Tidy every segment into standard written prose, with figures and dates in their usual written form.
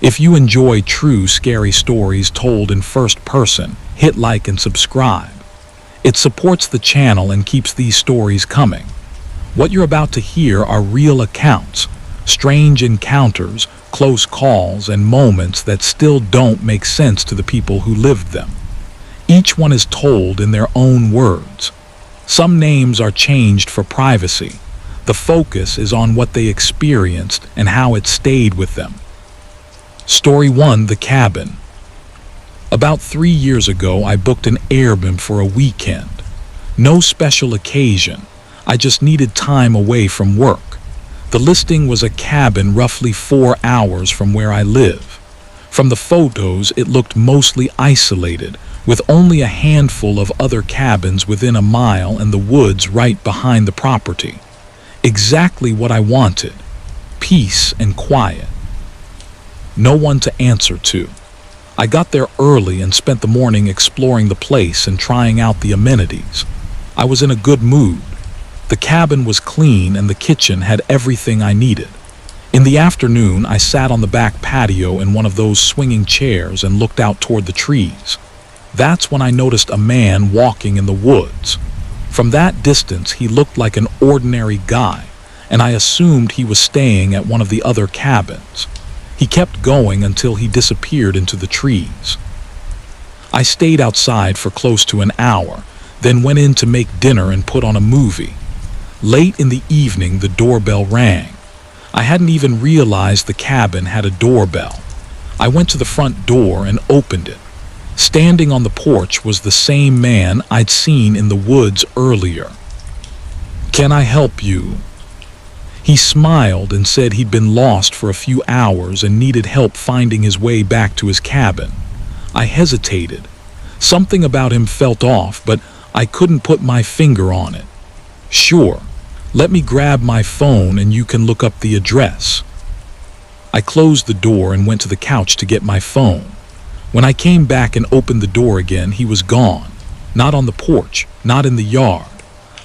If you enjoy true scary stories told in first person, hit like and subscribe. It supports the channel and keeps these stories coming. What you're about to hear are real accounts, strange encounters, close calls, and moments that still don't make sense to the people who lived them. Each one is told in their own words. Some names are changed for privacy. The focus is on what they experienced and how it stayed with them. Story 1: The Cabin. About 3 years ago, I booked an Airbnb for a weekend. No special occasion. I just needed time away from work. The listing was a cabin roughly 4 hours from where I live. From the photos, it looked mostly isolated, with only a handful of other cabins within a mile and the woods right behind the property. Exactly what I wanted. Peace and quiet. No one to answer to. I got there early and spent the morning exploring the place and trying out the amenities. I was in a good mood. The cabin was clean and the kitchen had everything I needed. In the afternoon, I sat on the back patio in one of those swinging chairs and looked out toward the trees. That's when I noticed a man walking in the woods. From that distance, he looked like an ordinary guy, and I assumed he was staying at one of the other cabins. He kept going until he disappeared into the trees. I stayed outside for close to an hour, then went in to make dinner and put on a movie. Late in the evening, the doorbell rang. I hadn't even realized the cabin had a doorbell. I went to the front door and opened it. Standing on the porch was the same man I'd seen in the woods earlier. "Can I help you?" He smiled and said he'd been lost for a few hours and needed help finding his way back to his cabin. I hesitated. Something about him felt off, but I couldn't put my finger on it. "Sure, let me grab my phone and you can look up the address." I closed the door and went to the couch to get my phone. When I came back and opened the door again, he was gone. Not on the porch, not in the yard.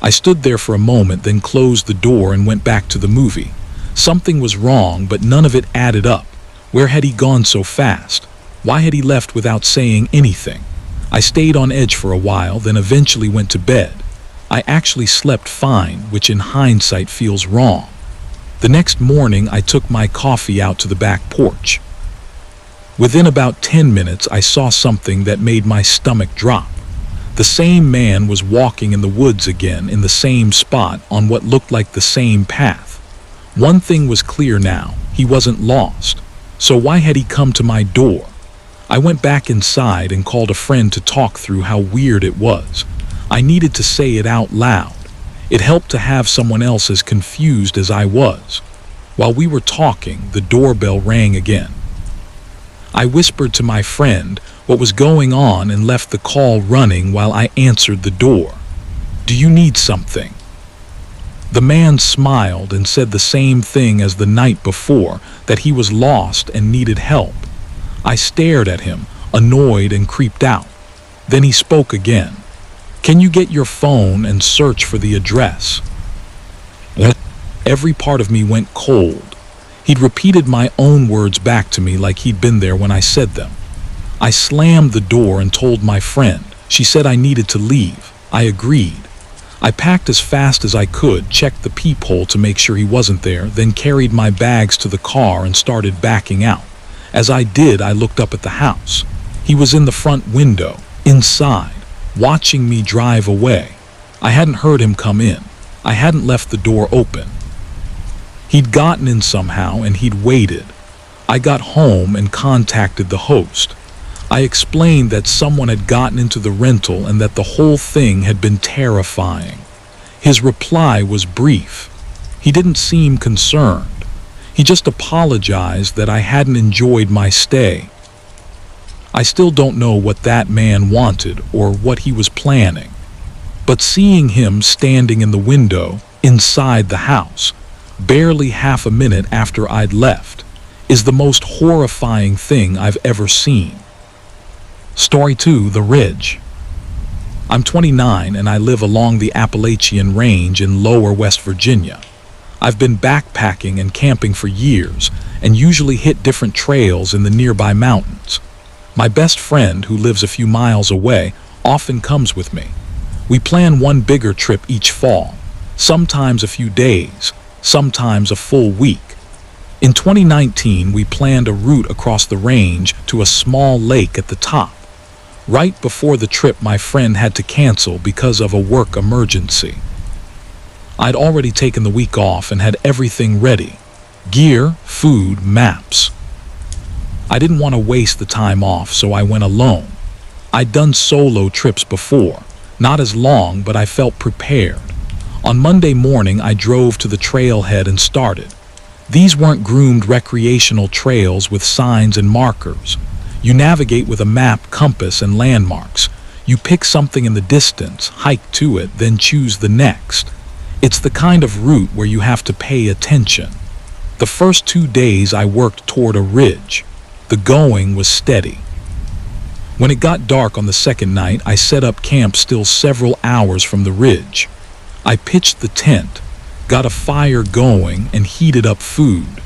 I stood there for a moment, then closed the door and went back to the movie. Something was wrong, but none of it added up. Where had he gone so fast? Why had he left without saying anything? I stayed on edge for a while, then eventually went to bed. I actually slept fine, which in hindsight feels wrong. The next morning, I took my coffee out to the back porch. Within about 10 minutes, I saw something that made my stomach drop. The same man was walking in the woods again, in the same spot, on what looked like the same path. One thing was clear now: he wasn't lost. So why had he come to my door? I went back inside and called a friend to talk through how weird it was. I needed to say it out loud. It helped to have someone else as confused as I was. While we were talking, the doorbell rang again. I whispered to my friend what was going on and left the call running while I answered the door. "Do you need something?" The man smiled and said the same thing as the night before, that he was lost and needed help. I stared at him, annoyed and creeped out. Then he spoke again. "Can you get your phone and search for the address?" Every part of me went cold. He'd repeated my own words back to me like he'd been there when I said them. I slammed the door and told my friend. She said I needed to leave. I agreed. I packed as fast as I could, checked the peephole to make sure he wasn't there, then carried my bags to the car and started backing out. As I did, I looked up at the house. He was in the front window, inside, watching me drive away. I hadn't heard him come in. I hadn't left the door open. He'd gotten in somehow and he'd waited. I got home and contacted the host. I explained that someone had gotten into the rental and that the whole thing had been terrifying. His reply was brief. He didn't seem concerned. He just apologized that I hadn't enjoyed my stay. I still don't know what that man wanted or what he was planning. But seeing him standing in the window, inside the house, barely half a minute after I'd left, is the most horrifying thing I've ever seen. Story 2: The Ridge. I'm 29 and I live along the Appalachian Range in lower West Virginia. I've been backpacking and camping for years and usually hit different trails in the nearby mountains. My best friend, who lives a few miles away, often comes with me. We plan one bigger trip each fall, sometimes a few days, sometimes a full week. In 2019, we planned a route across the range to a small lake at the top. Right before the trip, my friend had to cancel because of a work emergency. I'd already taken the week off and had everything ready: gear, food, maps. I didn't want to waste the time off, so I went alone. I'd done solo trips before, not as long, but I felt prepared. On Monday morning, I drove to the trailhead and started. These weren't groomed recreational trails with signs and markers. You navigate with a map, compass, and landmarks. You pick something in the distance, hike to it, then choose the next. It's the kind of route where you have to pay attention. The first 2 days I worked toward a ridge. The going was steady. When it got dark on the second night, I set up camp still several hours from the ridge. I pitched the tent, got a fire going, and heated up food.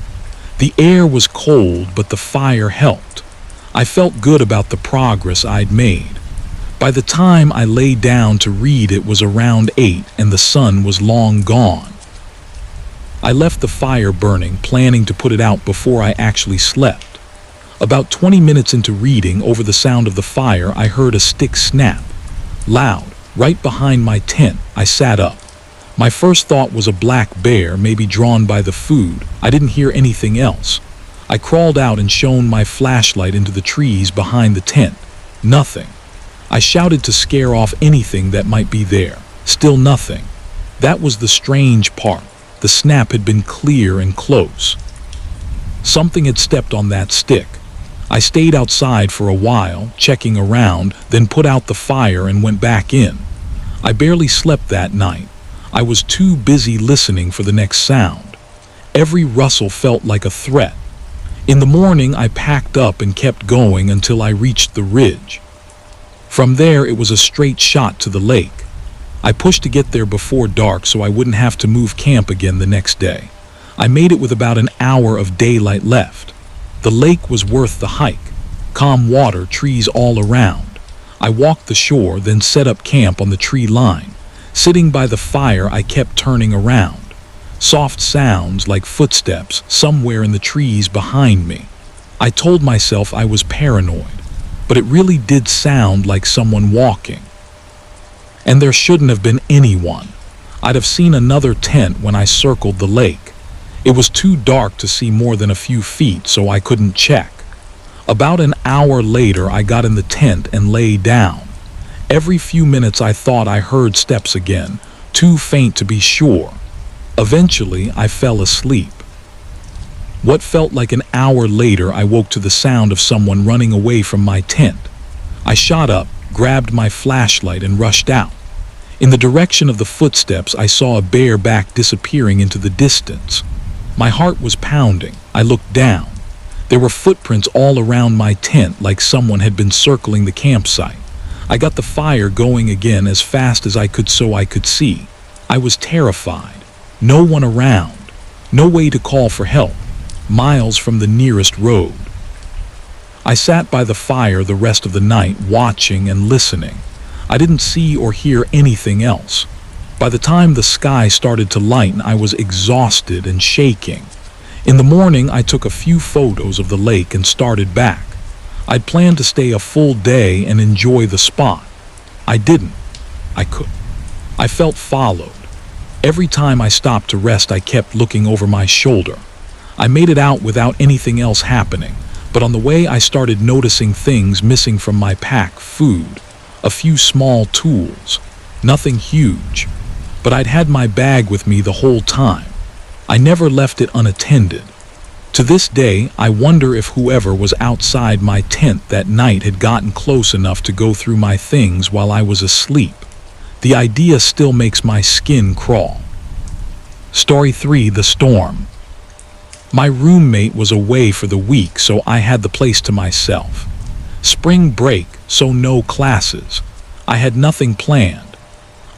The air was cold, but the fire helped. I felt good about the progress I'd made. By the time I lay down to read, it was around 8 and the sun was long gone. I left the fire burning, planning to put it out before I actually slept. About 20 minutes into reading, over the sound of the fire, I heard a stick snap. Loud, right behind my tent. I sat up. My first thought was a black bear, maybe drawn by the food. I didn't hear anything else. I crawled out and shone my flashlight into the trees behind the tent. Nothing. I shouted to scare off anything that might be there. Still nothing. That was the strange part. The snap had been clear and close. Something had stepped on that stick. I stayed outside for a while, checking around, then put out the fire and went back in. I barely slept that night. I was too busy listening for the next sound. Every rustle felt like a threat. In the morning, I packed up and kept going until I reached the ridge. From there, it was a straight shot to the lake. I pushed to get there before dark so I wouldn't have to move camp again the next day. I made it with about an hour of daylight left. The lake was worth the hike. Calm water, trees all around. I walked the shore, then set up camp on the tree line. Sitting by the fire, I kept turning around. Soft sounds like footsteps somewhere in the trees behind me. I told myself I was paranoid, but it really did sound like someone walking. And there shouldn't have been anyone. I'd have seen another tent when I circled the lake. It was too dark to see more than a few feet, so I couldn't check. About an hour later, I got in the tent and lay down. Every few minutes I thought I heard steps again, too faint to be sure. Eventually, I fell asleep. What felt like an hour later, I woke to the sound of someone running away from my tent. I shot up, grabbed my flashlight, and rushed out. In the direction of the footsteps, I saw a bare back disappearing into the distance. My heart was pounding. I looked down. There were footprints all around my tent, like someone had been circling the campsite. I got the fire going again as fast as I could so I could see. I was terrified. No one around. No way to call for help. Miles from the nearest road. I sat by the fire the rest of the night, watching and listening. I didn't see or hear anything else. By the time the sky started to lighten, I was exhausted and shaking. In the morning, I took a few photos of the lake and started back. I'd planned to stay a full day and enjoy the spot. I didn't. I couldn't. I felt followed. Every time I stopped to rest, I kept looking over my shoulder. I made it out without anything else happening, but on the way I started noticing things missing from my pack: food, a few small tools, nothing huge. But I'd had my bag with me the whole time. I never left it unattended. To this day, I wonder if whoever was outside my tent that night had gotten close enough to go through my things while I was asleep. The idea still makes my skin crawl. Story 3: The Storm. My roommate was away for the week, so I had the place to myself. Spring break, so no classes. I had nothing planned.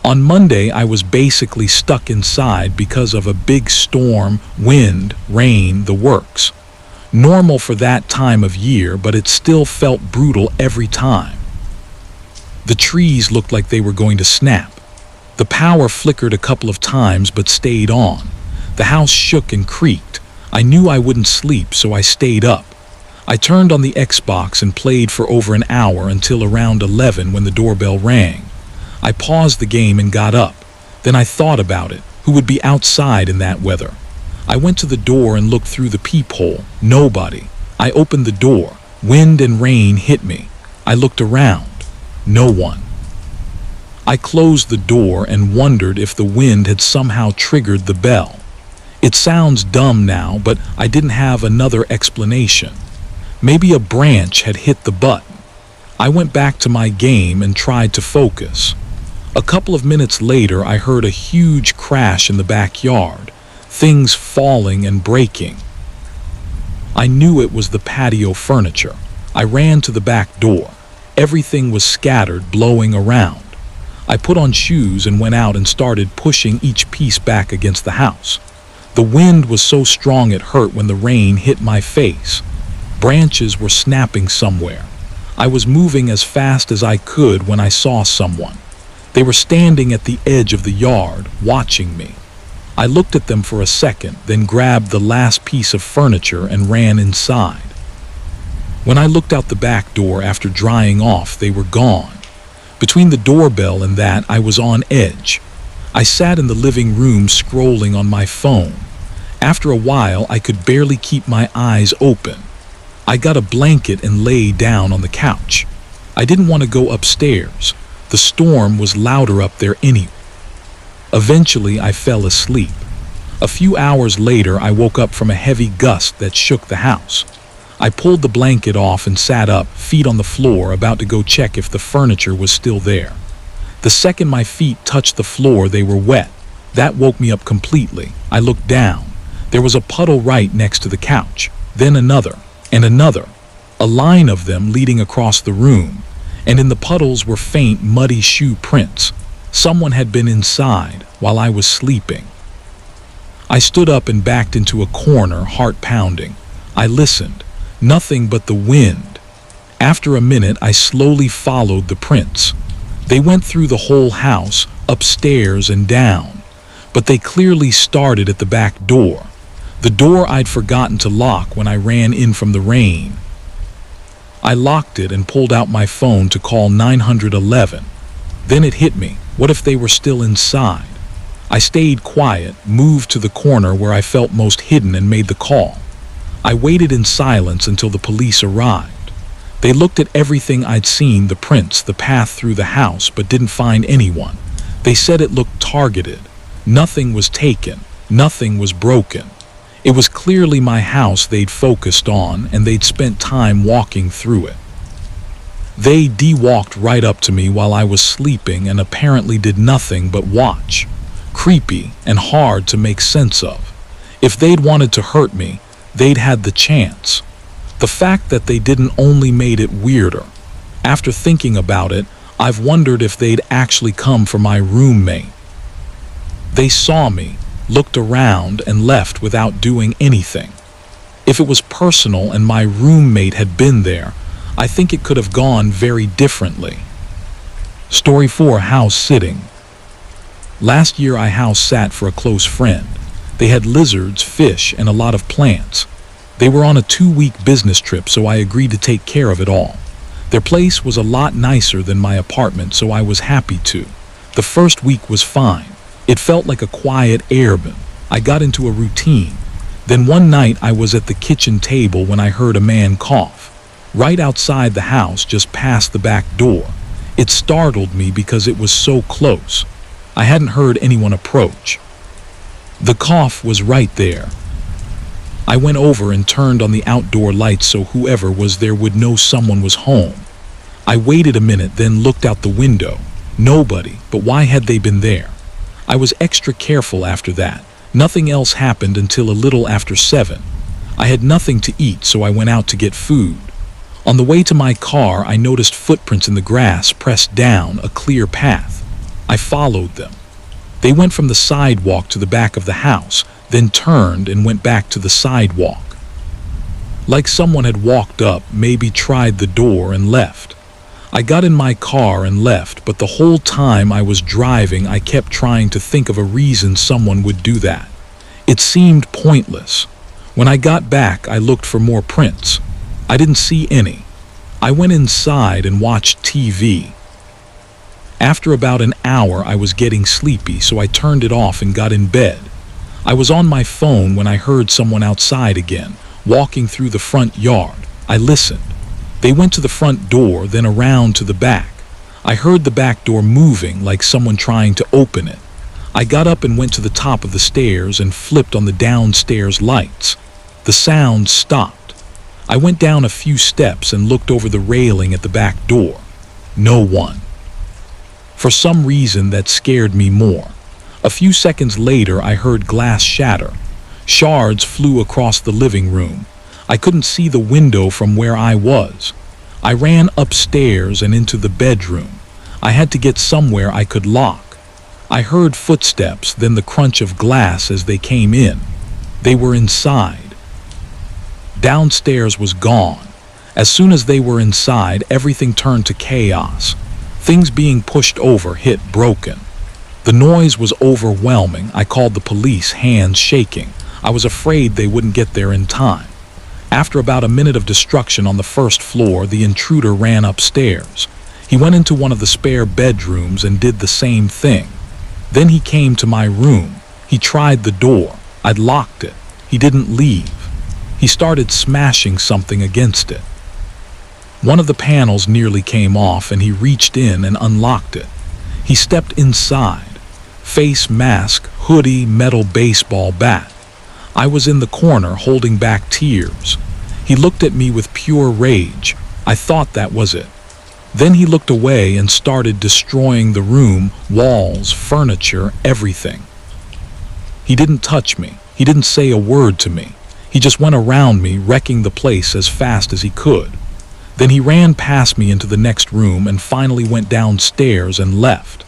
On Monday, I was basically stuck inside because of a big storm, wind, rain, the works. Normal for that time of year, but it still felt brutal every time. The trees looked like they were going to snap. The power flickered a couple of times but stayed on. The house shook and creaked. I knew I wouldn't sleep, so I stayed up. I turned on the Xbox and played for over an hour until around 11 when the doorbell rang. I paused the game and got up. Then I thought about it. Who would be outside in that weather? I went to the door and looked through the peephole. Nobody. I opened the door. Wind and rain hit me. I looked around. No one. I closed the door and wondered if the wind had somehow triggered the bell. It sounds dumb now, but I didn't have another explanation. Maybe a branch had hit the button. I went back to my game and tried to focus. A couple of minutes later, I heard a huge crash in the backyard, things falling and breaking. I knew it was the patio furniture. I ran to the back door. Everything was scattered, blowing around. I put on shoes and went out and started pushing each piece back against the house. The wind was so strong it hurt when the rain hit my face. Branches were snapping somewhere. I was moving as fast as I could when I saw someone. They were standing at the edge of the yard, watching me. I looked at them for a second, then grabbed the last piece of furniture and ran inside. When I looked out the back door after drying off, they were gone. Between the doorbell and that, I was on edge. I sat in the living room scrolling on my phone. After a while, I could barely keep my eyes open. I got a blanket and lay down on the couch. I didn't want to go upstairs. The storm was louder up there anyway. Eventually, I fell asleep. A few hours later, I woke up from a heavy gust that shook the house. I pulled the blanket off and sat up, feet on the floor, about to go check if the furniture was still there. The second my feet touched the floor, they were wet. That woke me up completely. I looked down. There was a puddle right next to the couch. Then another, and another. A line of them leading across the room. And in the puddles were faint, muddy shoe prints. Someone had been inside while I was sleeping. I stood up and backed into a corner, heart pounding. I listened. Nothing but the wind. After a minute, I slowly followed the prints. They went through the whole house, upstairs and down. But they clearly started at the back door. The door I'd forgotten to lock when I ran in from the rain. I locked it and pulled out my phone to call 911. Then it hit me. What if they were still inside? I stayed quiet, moved to the corner where I felt most hidden and made the call. I waited in silence until the police arrived. They looked at everything I'd seen, the prints, the path through the house, but didn't find anyone. They said it looked targeted. Nothing was taken. Nothing was broken. It was clearly my house they'd focused on, and they'd spent time walking through it. They walked right up to me while I was sleeping and apparently did nothing but watch. Creepy and hard to make sense of. If they'd wanted to hurt me, they'd had the chance. The fact that they didn't only made it weirder. After thinking about it, I've wondered if they'd actually come for my roommate. They saw me, looked around, and left without doing anything. If it was personal and my roommate had been there, I think it could have gone very differently. Story 4. House sitting. Last year I house sat for a close friend. They had lizards, fish, and a lot of plants. They were on a 2-week business trip, so I agreed to take care of it all. Their place was a lot nicer than my apartment, so I was happy to. The first week was fine. It felt like a quiet airbend. I got into a routine. Then one night I was at the kitchen table when I heard a man cough. Right outside the house, just past the back door. It startled me because it was so close. I hadn't heard anyone approach. The cough was right there. I went over and turned on the outdoor lights so whoever was there would know someone was home. I waited a minute, then looked out the window. Nobody, but why had they been there? I was extra careful after that. Nothing else happened until a little after 7. I had nothing to eat, so I went out to get food. On the way to my car, I noticed footprints in the grass pressed down a clear path. I followed them. They went from the sidewalk to the back of the house, then turned and went back to the sidewalk. Like someone had walked up, maybe tried the door and left. I got in my car and left, but the whole time I was driving, I kept trying to think of a reason someone would do that. It seemed pointless. When I got back, I looked for more prints. I didn't see any. I went inside and watched TV. After about an hour, I was getting sleepy, so I turned it off and got in bed. I was on my phone when I heard someone outside again, walking through the front yard. I listened. They went to the front door, then around to the back. I heard the back door moving, like someone trying to open it. I got up and went to the top of the stairs and flipped on the downstairs lights. The sound stopped. I went down a few steps and looked over the railing at the back door. No one. For some reason, that scared me more. A few seconds later, I heard glass shatter. Shards flew across the living room. I couldn't see the window from where I was. I ran upstairs and into the bedroom. I had to get somewhere I could lock. I heard footsteps, then the crunch of glass as they came in. They were inside. Downstairs was gone. As soon as they were inside, everything turned to chaos. Things being pushed over hit broken. The noise was overwhelming. I called the police, hands shaking. I was afraid they wouldn't get there in time. After about a minute of destruction on the first floor, the intruder ran upstairs. He went into one of the spare bedrooms and did the same thing. Then he came to my room. He tried the door. I'd locked it. He didn't leave. He started smashing something against it. One of the panels nearly came off and he reached in and unlocked it. He stepped inside. Face mask, hoodie, metal baseball bat. I was in the corner holding back tears. He looked at me with pure rage. I thought that was it. Then he looked away and started destroying the room, walls, furniture, everything. He didn't touch me. He didn't say a word to me. He just went around me, wrecking the place as fast as he could. Then he ran past me into the next room and finally went downstairs and left.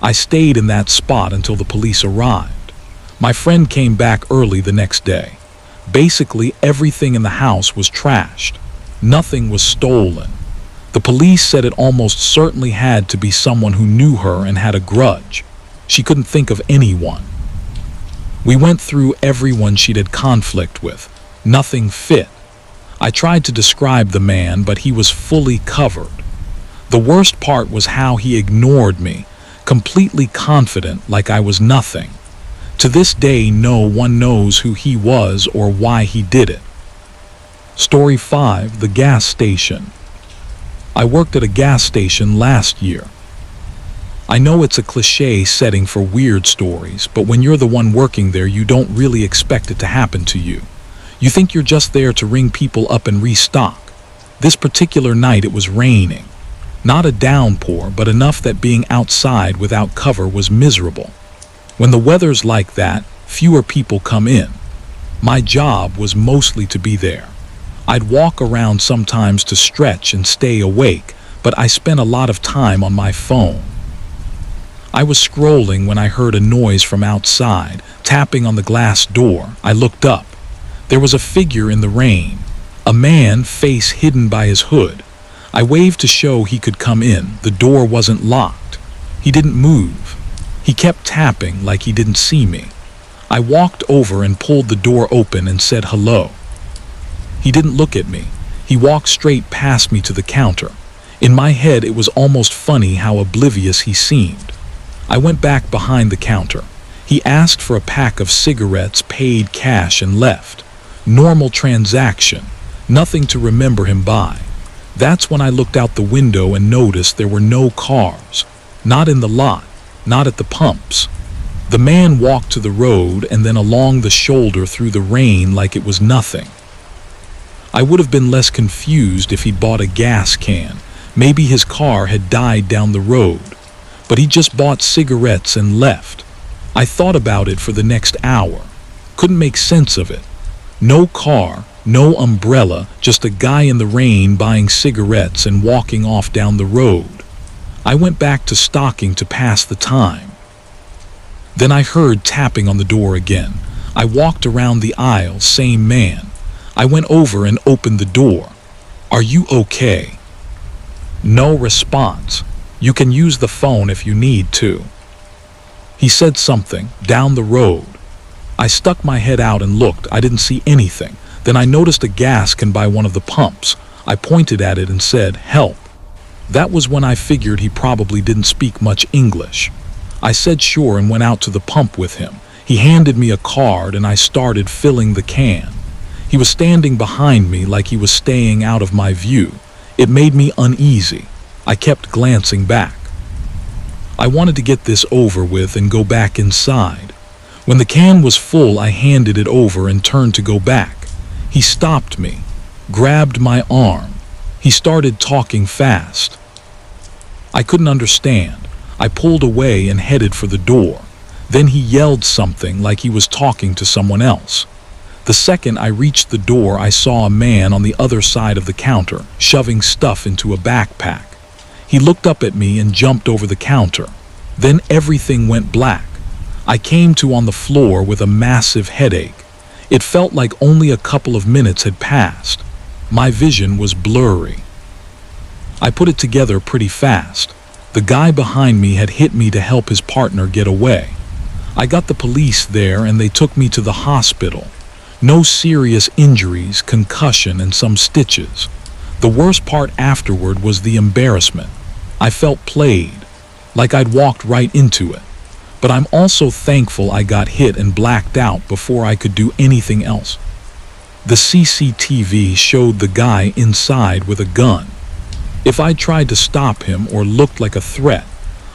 I stayed in that spot until the police arrived. My friend came back early the next day. Basically, everything in the house was trashed. Nothing was stolen. The police said it almost certainly had to be someone who knew her and had a grudge. She couldn't think of anyone. We went through everyone she'd had conflict with. Nothing fit. I tried to describe the man, but he was fully covered. The worst part was how he ignored me, completely confident like I was nothing. To this day, no one knows who he was or why he did it. Story 5: The gas station. I worked at a gas station last year. I know it's a cliché setting for weird stories, but when you're the one working there, you don't really expect it to happen to you. You think you're just there to ring people up and restock. This particular night it was raining. Not a downpour, but enough that being outside without cover was miserable. When the weather's like that, fewer people come in. My job was mostly to be there. I'd walk around sometimes to stretch and stay awake, but I spent a lot of time on my phone. I was scrolling when I heard a noise from outside, tapping on the glass door. I looked up. There was a figure in the rain, a man, face hidden by his hood. I waved to show he could come in. The door wasn't locked. He didn't move. He kept tapping like he didn't see me. I walked over and pulled the door open and said hello. He didn't look at me. He walked straight past me to the counter. In my head, it was almost funny how oblivious he seemed. I went back behind the counter. He asked for a pack of cigarettes, paid cash, and left. Normal transaction. Nothing to remember him by. That's when I looked out the window and noticed there were no cars. Not in the lot. Not at the pumps. The man walked to the road and then along the shoulder through the rain like it was nothing. I would have been less confused if he'd bought a gas can. Maybe his car had died down the road. But he just bought cigarettes and left. I thought about it for the next hour. Couldn't make sense of it. No car, no umbrella, just a guy in the rain buying cigarettes and walking off down the road. I went back to stalking to pass the time. Then I heard tapping on the door again. I walked around the aisle, same man. I went over and opened the door. "Are you okay?" No response. "You can use the phone if you need to." He said something, "Down the road." I stuck my head out and looked. I didn't see anything. Then I noticed a gas can by one of the pumps. I pointed at it and said, "Help." That was when I figured he probably didn't speak much English. I said sure and went out to the pump with him. He handed me a card and I started filling the can. He was standing behind me like he was staying out of my view. It made me uneasy. I kept glancing back. I wanted to get this over with and go back inside. When the can was full, I handed it over and turned to go back. He stopped me, grabbed my arm. He started talking fast. I couldn't understand. I pulled away and headed for the door. Then he yelled something like he was talking to someone else. The second I reached the door, I saw a man on the other side of the counter, shoving stuff into a backpack. He looked up at me and jumped over the counter. Then everything went black. I came to on the floor with a massive headache. It felt like only a couple of minutes had passed. My vision was blurry. I put it together pretty fast. The guy behind me had hit me to help his partner get away. I got the police there and they took me to the hospital. No serious injuries, concussion, and some stitches. The worst part afterward was the embarrassment. I felt played, like I'd walked right into it. But I'm also thankful I got hit and blacked out before I could do anything else. The CCTV showed the guy inside with a gun. If I'd tried to stop him or looked like a threat,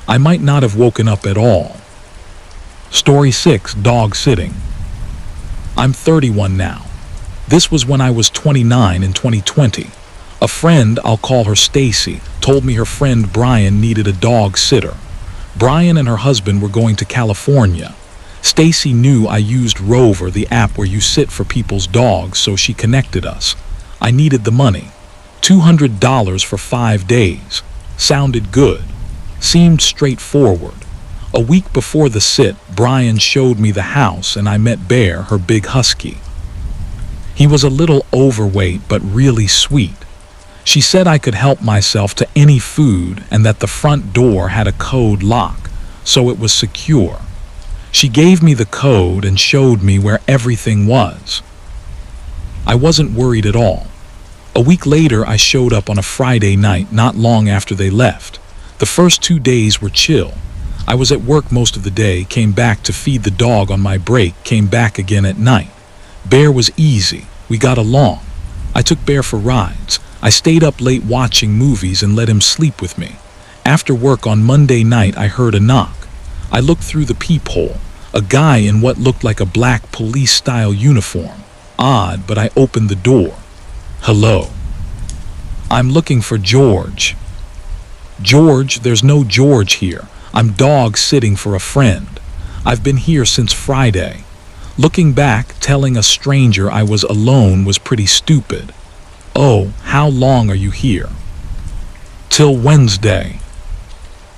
I might not have woken up at all. Story 6, Dog Sitting. I'm 31 now. This was when I was 29 in 2020. A friend, I'll call her Stacy, told me her friend Brian needed a dog sitter. Brian and her husband were going to California. Stacy knew I used Rover, the app where you sit for people's dogs, so she connected us. I needed the money. $200 for 5 days. Sounded good. Seemed straightforward. A week before the sit, Brian showed me the house and I met Bear, her big husky. He was a little overweight but really sweet. She said I could help myself to any food and that the front door had a code lock, so it was secure. She gave me the code and showed me where everything was. I wasn't worried at all. A week later, I showed up on a Friday night, not long after they left. The first 2 days were chill. I was at work most of the day, came back to feed the dog on my break, came back again at night. Bear was easy. We got along. I took Bear for rides. I stayed up late watching movies and let him sleep with me. After work on Monday night, I heard a knock. I looked through the peephole. A guy in what looked like a black police-style uniform. Odd, but I opened the door. "Hello." "I'm looking for George." "George, there's no George here. I'm dog sitting for a friend. I've been here since Friday." Looking back, telling a stranger I was alone was pretty stupid. "Oh, how long are you here?" "Till Wednesday."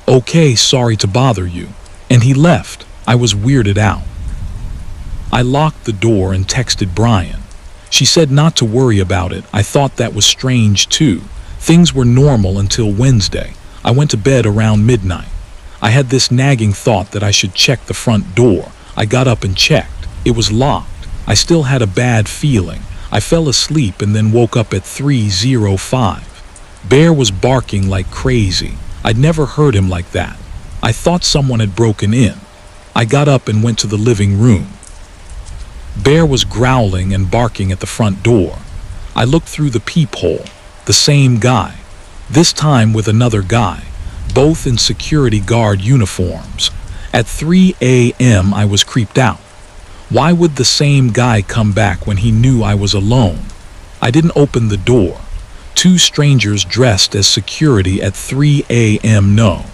"Okay, sorry to bother you." And he left. I was weirded out. I locked the door and texted Brian. She said not to worry about it. I thought that was strange too. Things were normal until Wednesday. I went to bed around midnight. I had this nagging thought that I should check the front door. I got up and checked. It was locked. I still had a bad feeling. I fell asleep and then woke up at 3:05. Bear was barking like crazy. I'd never heard him like that. I thought someone had broken in. I got up and went to the living room. Bear was growling and barking at the front door. I looked through the peephole. The same guy. This time with another guy. Both in security guard uniforms. At 3 a.m. I was creeped out. Why would the same guy come back when he knew I was alone? I didn't open the door. 2 strangers dressed as security at 3 a.m. No.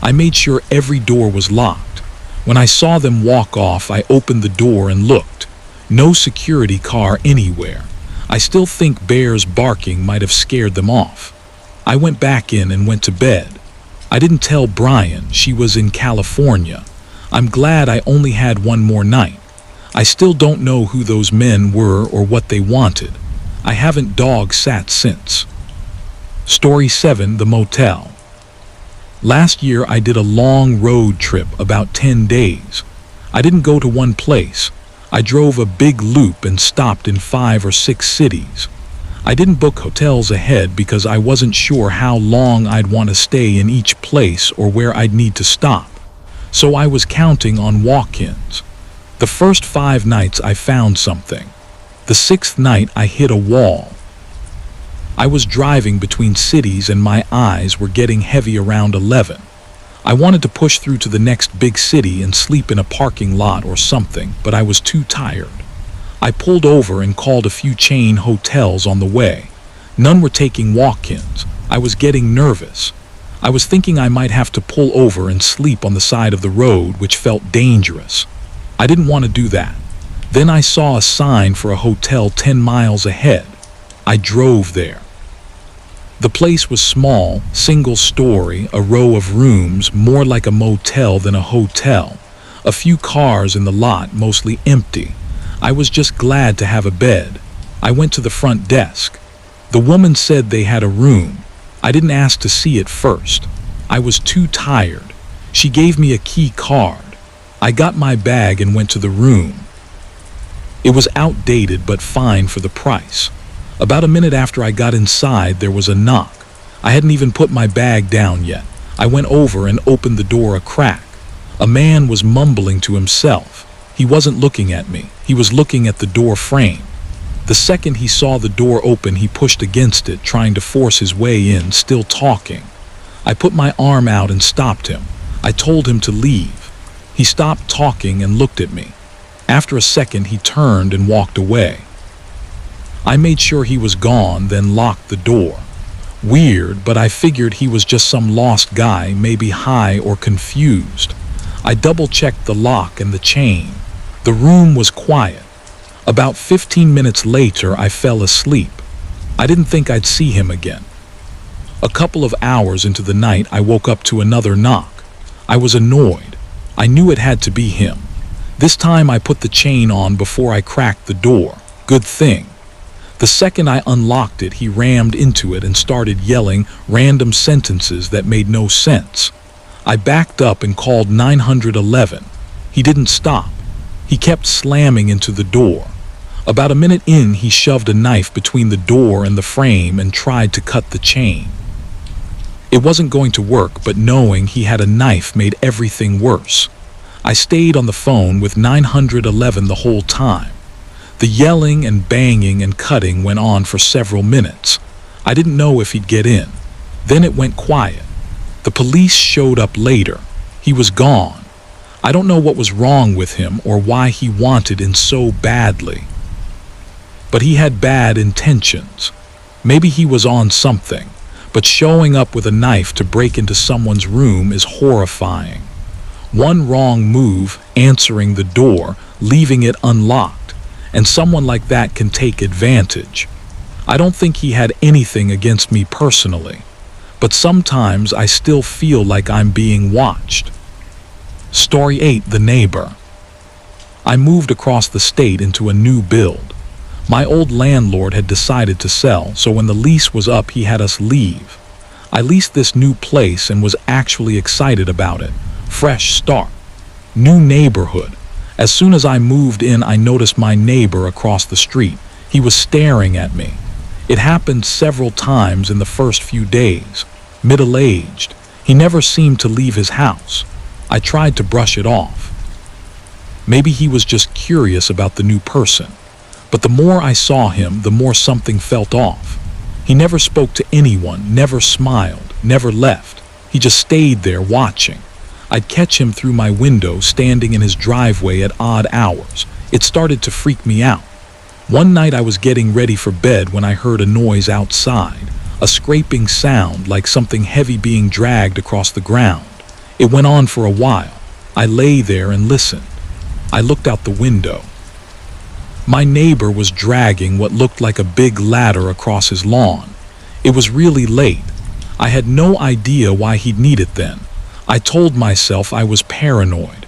I made sure every door was locked. When I saw them walk off, I opened the door and looked. No security car anywhere. I still think Bear's barking might have scared them off. I went back in and went to bed. I didn't tell Brian she was in California. I'm glad I only had one more night. I still don't know who those men were or what they wanted. I haven't dog sat since. Story 7, The Motel. Last year I did a long road trip, about 10 days. I didn't go to one place. I drove a big loop and stopped in 5 or 6 cities. I didn't book hotels ahead because I wasn't sure how long I'd want to stay in each place or where I'd need to stop. So I was counting on walk-ins. The first 5 nights I found something. The 6th night I hit a wall. I was driving between cities and my eyes were getting heavy around 11. I wanted to push through to the next big city and sleep in a parking lot or something, but I was too tired. I pulled over and called a few chain hotels on the way. None were taking walk-ins. I was getting nervous. I was thinking I might have to pull over and sleep on the side of the road, which felt dangerous. I didn't want to do that. Then I saw a sign for a hotel 10 miles ahead. I drove there. The place was small, single story, a row of rooms, more like a motel than a hotel. A few cars in the lot, mostly empty. I was just glad to have a bed. I went to the front desk. The woman said they had a room. I didn't ask to see it first. I was too tired. She gave me a key card. I got my bag and went to the room. It was outdated but fine for the price. About a minute after I got inside, there was a knock. I hadn't even put my bag down yet. I went over and opened the door a crack. A man was mumbling to himself. He wasn't looking at me. He was looking at the door frame. The second he saw the door open, he pushed against it, trying to force his way in, still talking. I put my arm out and stopped him. I told him to leave. He stopped talking and looked at me. After a second, he turned and walked away. I made sure he was gone, then locked the door. Weird, but I figured he was just some lost guy, maybe high or confused. I double-checked the lock and the chain. The room was quiet. About 15 minutes later, I fell asleep. I didn't think I'd see him again. A couple of hours into the night, I woke up to another knock. I was annoyed. I knew it had to be him. This time I put the chain on before I cracked the door. Good thing. The second I unlocked it, he rammed into it and started yelling random sentences that made no sense. I backed up and called 911. He didn't stop. He kept slamming into the door. About a minute in, he shoved a knife between the door and the frame and tried to cut the chain. It wasn't going to work, but knowing he had a knife made everything worse. I stayed on the phone with 911 the whole time. The yelling and banging and cutting went on for several minutes. I didn't know if he'd get in. Then it went quiet. The police showed up later. He was gone. I don't know what was wrong with him or why he wanted in so badly. But he had bad intentions. Maybe he was on something, but showing up with a knife to break into someone's room is horrifying. One wrong move, answering the door, leaving it unlocked, and someone like that can take advantage. I don't think he had anything against me personally, but sometimes I still feel like I'm being watched. Story 8, The Neighbor. I moved across the state into a new build. My old landlord had decided to sell, so when the lease was up, he had us leave. I leased this new place and was actually excited about it. Fresh start. New neighborhood. As soon as I moved in, I noticed my neighbor across the street. He was staring at me. It happened several times in the first few days. Middle-aged. He never seemed to leave his house. I tried to brush it off. Maybe he was just curious about the new person. But the more I saw him, the more something felt off. He never spoke to anyone, never smiled, never left. He just stayed there watching. I'd catch him through my window standing in his driveway at odd hours. It started to freak me out. One night I was getting ready for bed when I heard a noise outside, a scraping sound like something heavy being dragged across the ground. It went on for a while. I lay there and listened. I looked out the window. My neighbor was dragging what looked like a big ladder across his lawn. It was really late. I had no idea why he'd need it then. I told myself I was paranoid.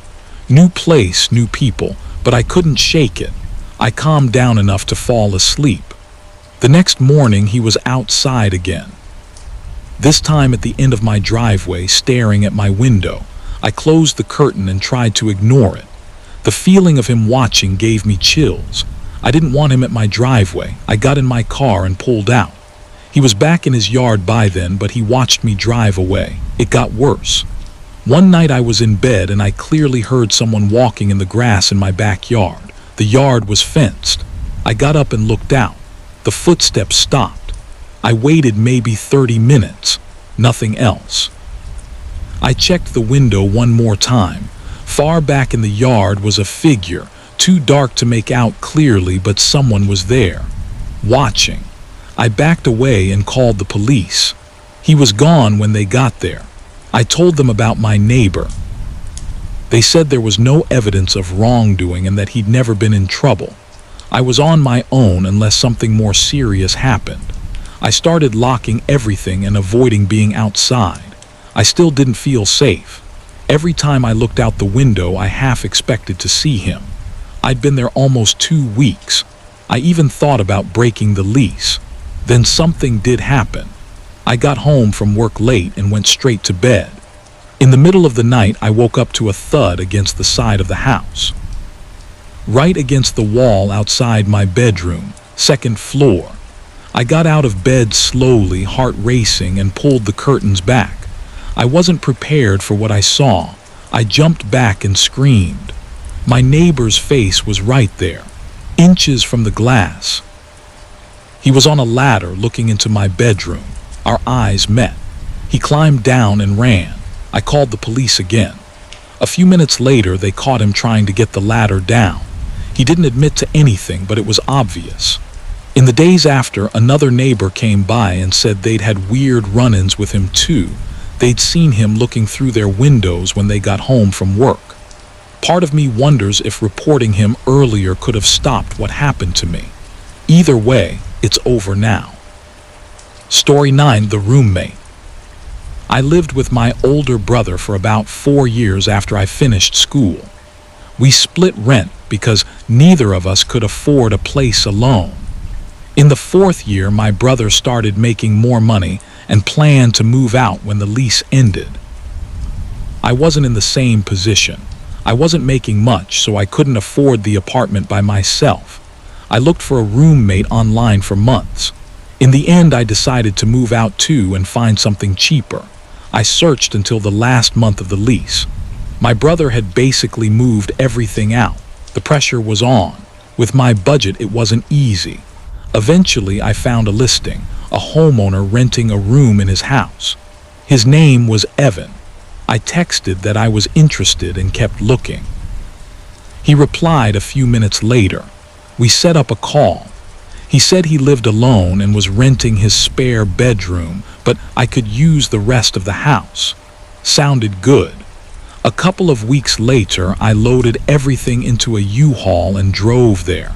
New place, new people, but I couldn't shake it. I calmed down enough to fall asleep. The next morning he was outside again. This time at the end of my driveway, staring at my window. I closed the curtain and tried to ignore it. The feeling of him watching gave me chills. I didn't want him at my driveway. I got in my car and pulled out. He was back in his yard by then, but he watched me drive away. It got worse. One night I was in bed and I clearly heard someone walking in the grass in my backyard. The yard was fenced. I got up and looked out. The footsteps stopped. I waited maybe 30 minutes. Nothing else. I checked the window one more time. Far back in the yard was a figure, too dark to make out clearly, but someone was there, watching. I backed away and called the police. He was gone when they got there. I told them about my neighbor. They said there was no evidence of wrongdoing and that he'd never been in trouble. I was on my own unless something more serious happened. I started locking everything and avoiding being outside. I still didn't feel safe. Every time I looked out the window, I half expected to see him. I'd been there almost 2 weeks. I even thought about breaking the lease. Then something did happen. I got home from work late and went straight to bed. In the middle of the night, I woke up to a thud against the side of the house. Right against the wall outside my bedroom, 2nd floor. I got out of bed slowly, heart racing, and pulled the curtains back. I wasn't prepared for what I saw. I jumped back and screamed. My neighbor's face was right there, inches from the glass. He was on a ladder looking into my bedroom. Our eyes met. He climbed down and ran. I called the police again. A few minutes later, they caught him trying to get the ladder down. He didn't admit to anything, but it was obvious. In the days after, another neighbor came by and said they'd had weird run-ins with him too. They'd seen him looking through their windows when they got home from work. Part of me wonders if reporting him earlier could have stopped what happened to me. Either way, it's over now. Story 9, The Roommate. I lived with my older brother for about 4 years after I finished school. We split rent because neither of us could afford a place alone. In the 4th year, my brother started making more money and planned to move out when the lease ended. I wasn't in the same position. I wasn't making much, so I couldn't afford the apartment by myself. I looked for a roommate online for months. In the end, I decided to move out too and find something cheaper. I searched until the last month of the lease. My brother had basically moved everything out. The pressure was on. With my budget, it wasn't easy. Eventually, I found a listing, a homeowner renting a room in his house. His name was Evan. I texted that I was interested and kept looking. He replied a few minutes later. We set up a call. He said he lived alone and was renting his spare bedroom, but I could use the rest of the house. Sounded good. A couple of weeks later, I loaded everything into a U-Haul and drove there.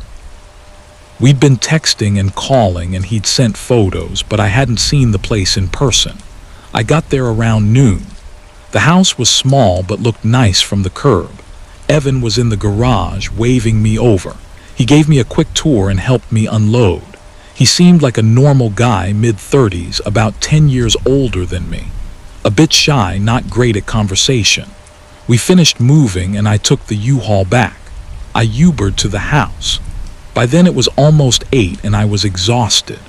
We'd been texting and calling and he'd sent photos, but I hadn't seen the place in person. I got there around noon. The house was small but looked nice from the curb. Evan was in the garage waving me over. He gave me a quick tour and helped me unload. He seemed like a normal guy, mid-30s, about 10 years older than me. A bit shy, not great at conversation. We finished moving and I took the U-Haul back. I Ubered to the house. By then it was almost 8 and I was exhausted.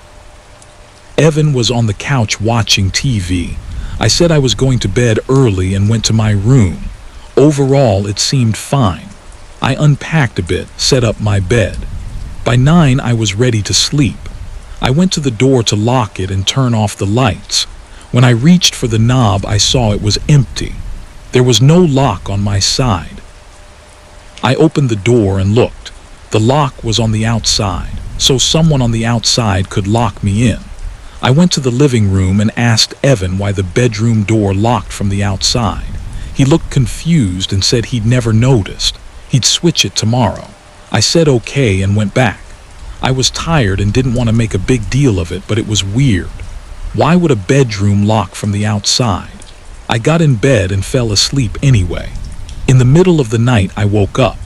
Evan was on the couch watching TV. I said I was going to bed early and went to my room. Overall, it seemed fine. I unpacked a bit, set up my bed. By 9, I was ready to sleep. I went to the door to lock it and turn off the lights. When I reached for the knob, I saw it was empty. There was no lock on my side. I opened the door and looked. The lock was on the outside, so someone on the outside could lock me in. I went to the living room and asked Evan why the bedroom door locked from the outside. He looked confused and said he'd never noticed. He'd switch it tomorrow. I said okay and went back. I was tired and didn't want to make a big deal of it, but it was weird. Why would a bedroom lock from the outside? I got in bed and fell asleep anyway. In the middle of the night, I woke up.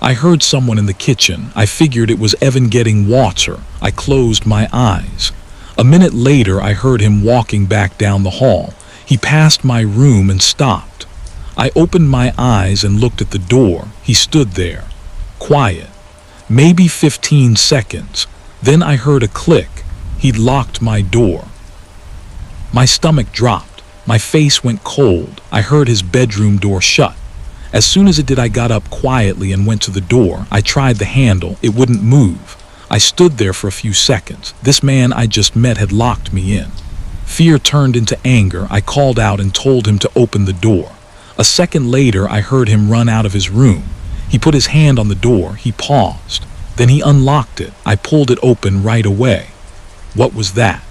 I heard someone in the kitchen. I figured it was Evan getting water. I closed my eyes. A minute later, I heard him walking back down the hall. He passed my room and stopped. I opened my eyes and looked at the door. He stood there, quiet. Maybe 15 seconds. Then I heard a click. He'd locked my door. My stomach dropped. My face went cold. I heard his bedroom door shut. As soon as it did, I got up quietly and went to the door. I tried the handle. It wouldn't move. I stood there for a few seconds. This man I just met had locked me in. Fear turned into anger. I called out and told him to open the door. A second later, I heard him run out of his room. He put his hand on the door. He paused. Then he unlocked it. I pulled it open right away. What was that?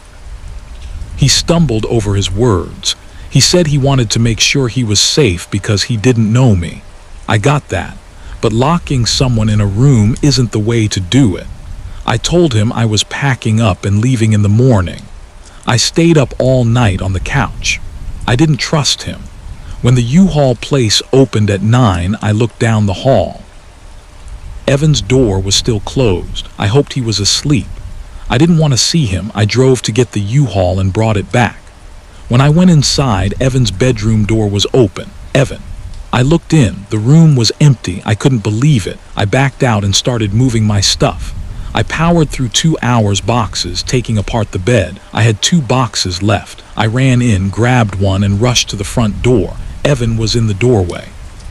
He stumbled over his words. He said he wanted to make sure he was safe because he didn't know me. I got that. But locking someone in a room isn't the way to do it. I told him I was packing up and leaving in the morning. I stayed up all night on the couch. I didn't trust him. When the U-Haul place opened at 9, I looked down the hall. Evan's door was still closed. I hoped he was asleep. I didn't want to see him. I drove to get the U-Haul and brought it back. When I went inside, Evan's bedroom door was open. Evan. I looked in. The room was empty. I couldn't believe it. I backed out and started moving my stuff. I powered through 2 hours boxes, taking apart the bed. I had 2 boxes left. I ran in, grabbed one, and rushed to the front door. Evan was in the doorway.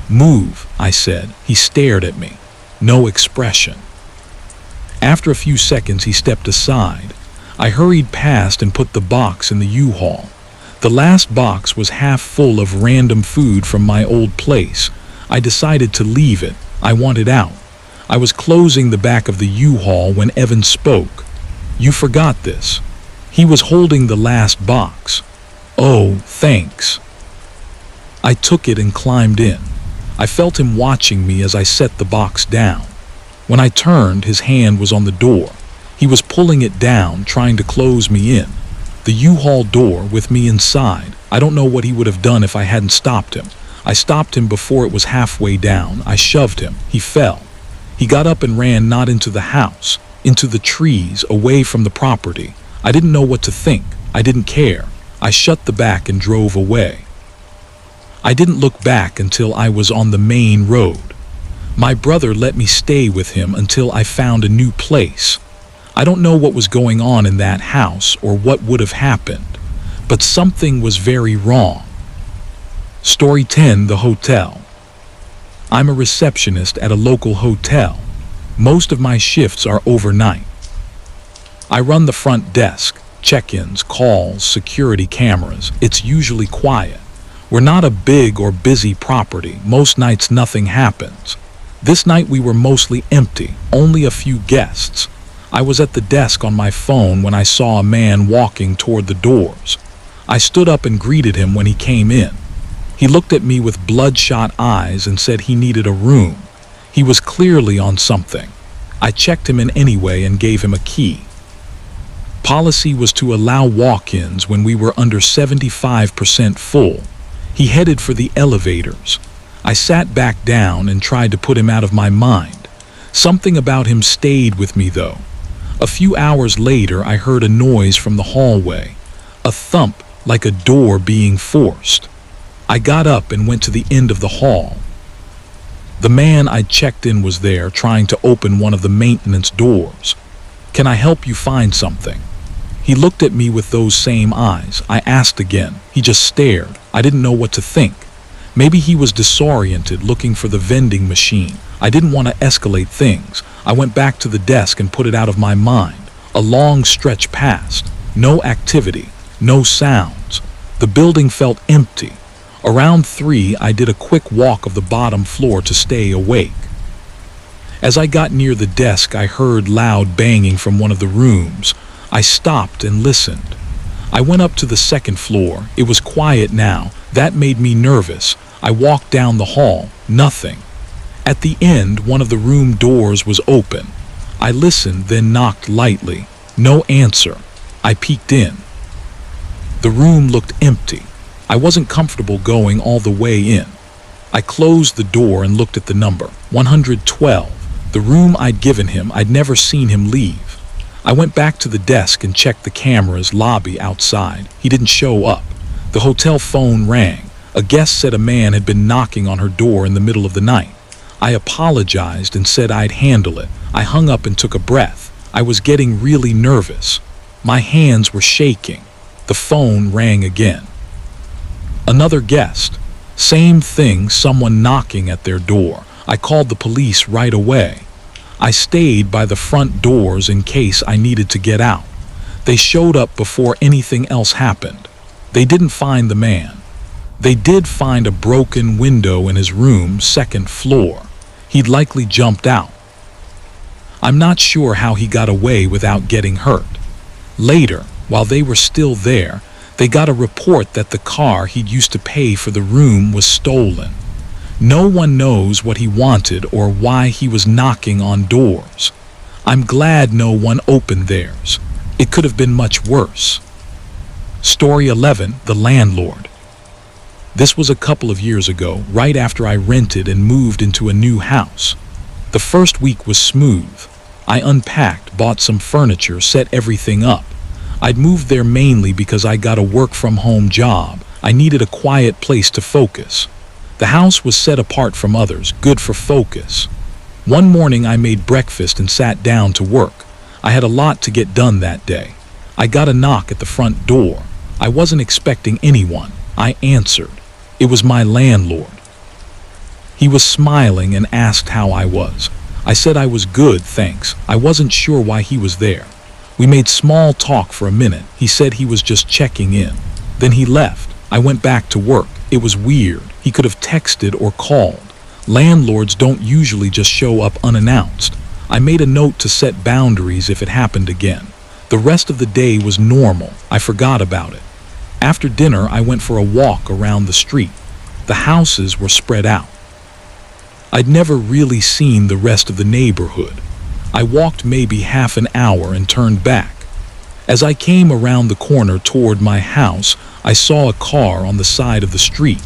"Move," I said. He stared at me. No expression. After a few seconds, he stepped aside. I hurried past and put the box in the U-Haul. The last box was half full of random food from my old place. I decided to leave it. I wanted out. I was closing the back of the U-Haul when Evan spoke. "You forgot this." He was holding the last box. "Oh, thanks." I took it and climbed in. I felt him watching me as I set the box down. When I turned, his hand was on the door. He was pulling it down, trying to close me in. The U-Haul door with me inside. I don't know what he would have done if I hadn't stopped him. I stopped him before it was halfway down. I shoved him. He fell. He got up and ran not into the house, into the trees, away from the property. I didn't know what to think. I didn't care. I shut the back and drove away. I didn't look back until I was on the main road. My brother let me stay with him until I found a new place. I don't know what was going on in that house or what would have happened, but something was very wrong. Story 10: The Hotel. I'm a receptionist at a local hotel. Most of my shifts are overnight. I run the front desk, check-ins, calls, security cameras. It's usually quiet. We're not a big or busy property. Most nights nothing happens. This night we were mostly empty, only a few guests. I was at the desk on my phone when I saw a man walking toward the doors. I stood up and greeted him when he came in. He looked at me with bloodshot eyes and said he needed a room. He was clearly on something. I checked him in anyway and gave him a key. Policy was to allow walk-ins when we were under 75% full. He headed for the elevators. I sat back down and tried to put him out of my mind. Something about him stayed with me though. A few hours later, I heard a noise from the hallway. A thump, like a door being forced. I got up and went to the end of the hall. The man I'd checked in was there, trying to open one of the maintenance doors. "Can I help you find something?" He looked at me with those same eyes. I asked again. He just stared. I didn't know what to think. Maybe he was disoriented, looking for the vending machine. I didn't want to escalate things. I went back to the desk and put it out of my mind. A long stretch passed. No activity. No sounds. The building felt empty. Around 3, I did a quick walk of the bottom floor to stay awake. As I got near the desk, I heard loud banging from one of the rooms. I stopped and listened. I went up to the second floor. It was quiet now. That made me nervous. I walked down the hall. Nothing. At the end, one of the room doors was open. I listened, then knocked lightly. No answer. I peeked in. The room looked empty. I wasn't comfortable going all the way in. I closed the door and looked at the number, 112. The room I'd given him. I'd never seen him leave. I went back to the desk and checked the cameras lobby outside. He didn't show up. The hotel phone rang. A guest said a man had been knocking on her door in the middle of the night. I apologized and said I'd handle it. I hung up and took a breath. I was getting really nervous. My hands were shaking. The phone rang again. Another guest. Same thing, someone knocking at their door. I called the police right away. I stayed by the front doors in case I needed to get out. They showed up before anything else happened. They didn't find the man. They did find a broken window in his room, second floor. He'd likely jumped out. I'm not sure how he got away without getting hurt. Later, while they were still there, they got a report that the car he'd used to pay for the room was stolen. No one knows what he wanted or why he was knocking on doors. I'm glad no one opened theirs. It could have been much worse. Story 11, The Landlord. This was a couple of years ago, right after I rented and moved into a new house. The first week was smooth. I unpacked, bought some furniture, set everything up. I'd moved there mainly because I got a work-from-home job. I needed a quiet place to focus. The house was set apart from others, good for focus. One morning I made breakfast and sat down to work. I had a lot to get done that day. I got a knock at the front door. I wasn't expecting anyone. I answered. It was my landlord. He was smiling and asked how I was. I said I was good, thanks. I wasn't sure why he was there. We made small talk for a minute. He said he was just checking in. Then he left. I went back to work. It was weird. He could have texted or called. Landlords don't usually just show up unannounced. I made a note to set boundaries if it happened again. The rest of the day was normal. I forgot about it. After dinner, I went for a walk around the street. The houses were spread out. I'd never really seen the rest of the neighborhood. I walked maybe half an hour and turned back. As I came around the corner toward my house, I saw a car on the side of the street.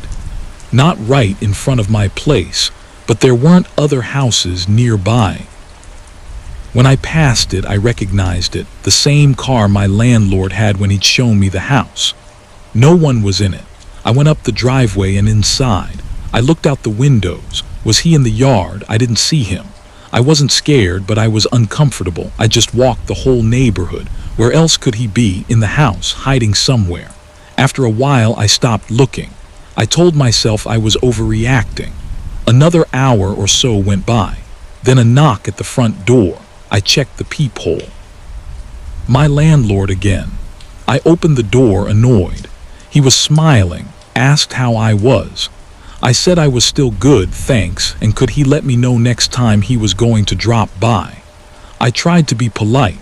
Not right in front of my place, but there weren't other houses nearby. When I passed it, I recognized it, the same car my landlord had when he'd shown me the house. No one was in it. I went up the driveway and inside. I looked out the windows. Was he in the yard? I didn't see him. I wasn't scared, but I was uncomfortable. I just walked the whole neighborhood. Where else could he be? In the house, hiding somewhere. After a while, I stopped looking. I told myself I was overreacting. Another hour or so went by. Then a knock at the front door. I checked the peephole. My landlord again. I opened the door, annoyed. He was smiling, asked how I was. I said I was still good, thanks, and could he let me know next time he was going to drop by. I tried to be polite.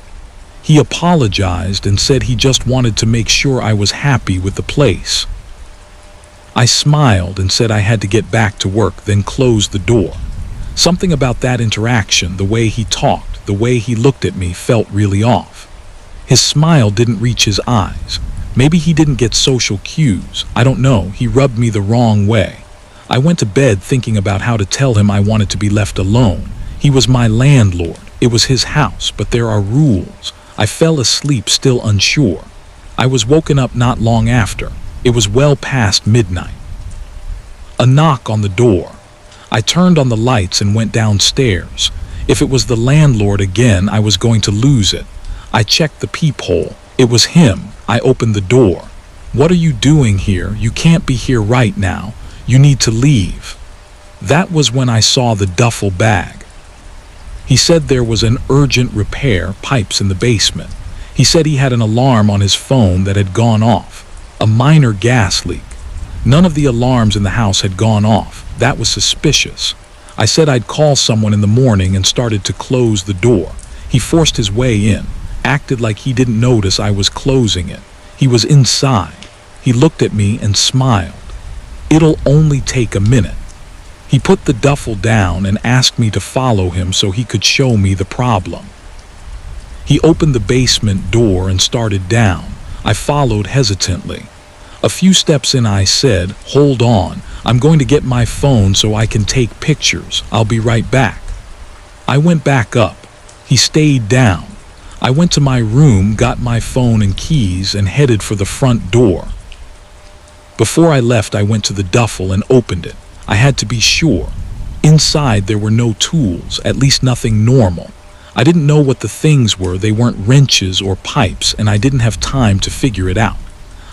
He apologized and said he just wanted to make sure I was happy with the place. I smiled and said I had to get back to work, then closed the door. Something about that interaction, the way he talked, the way he looked at me, felt really off. His smile didn't reach his eyes. Maybe he didn't get social cues. I don't know. He rubbed me the wrong way. I went to bed thinking about how to tell him I wanted to be left alone. He was my landlord. It was his house, but there are rules. I fell asleep still unsure. I was woken up not long after. It was well past midnight. A knock on the door. I turned on the lights and went downstairs. If it was the landlord again, I was going to lose it. I checked the peephole. It was him. I opened the door. What are you doing here? You can't be here right now. You need to leave. That was when I saw the duffel bag. He said there was an urgent repair, pipes in the basement. He said he had an alarm on his phone that had gone off. A minor gas leak. None of the alarms in the house had gone off. That was suspicious. I said I'd call someone in the morning and started to close the door. He forced his way in, acted like he didn't notice I was closing it. He was inside. He looked at me and smiled. It'll only take a minute. He put the duffel down and asked me to follow him so he could show me the problem. He opened the basement door and started down. I followed hesitantly. A few steps in, I said, "Hold on, I'm going to get my phone so I can take pictures. I'll be right back." I went back up. He stayed down. I went to my room, got my phone and keys, and headed for the front door. Before I left, I went to the duffel and opened it. I had to be sure. Inside there were no tools, at least nothing normal. I didn't know what the things were. They weren't wrenches or pipes, and I didn't have time to figure it out.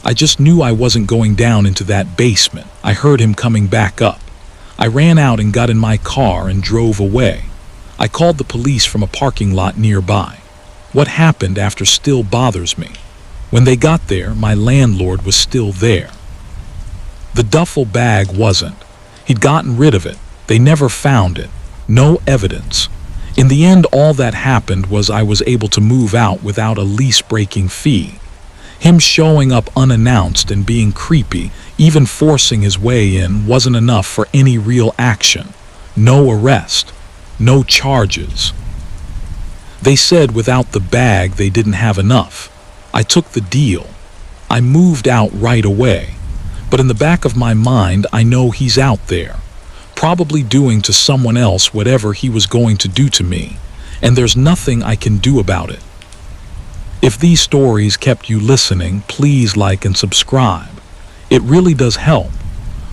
I just knew I wasn't going down into that basement. I heard him coming back up. I ran out and got in my car and drove away. I called the police from a parking lot nearby. What happened after still bothers me. When they got there, my landlord was still there. The duffel bag wasn't. He'd gotten rid of it. They never found it. No evidence. In the end, all that happened was I was able to move out without a lease-breaking fee. Him showing up unannounced and being creepy, even forcing his way in, wasn't enough for any real action. No arrest. No charges. They said without the bag they didn't have enough. I took the deal. I moved out right away. But in the back of my mind, I know he's out there, probably doing to someone else whatever he was going to do to me, and there's nothing I can do about it. If these stories kept you listening, please like and subscribe. It really does help.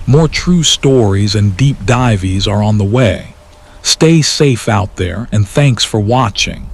More true stories and deep dives are on the way. Stay safe out there, and thanks for watching.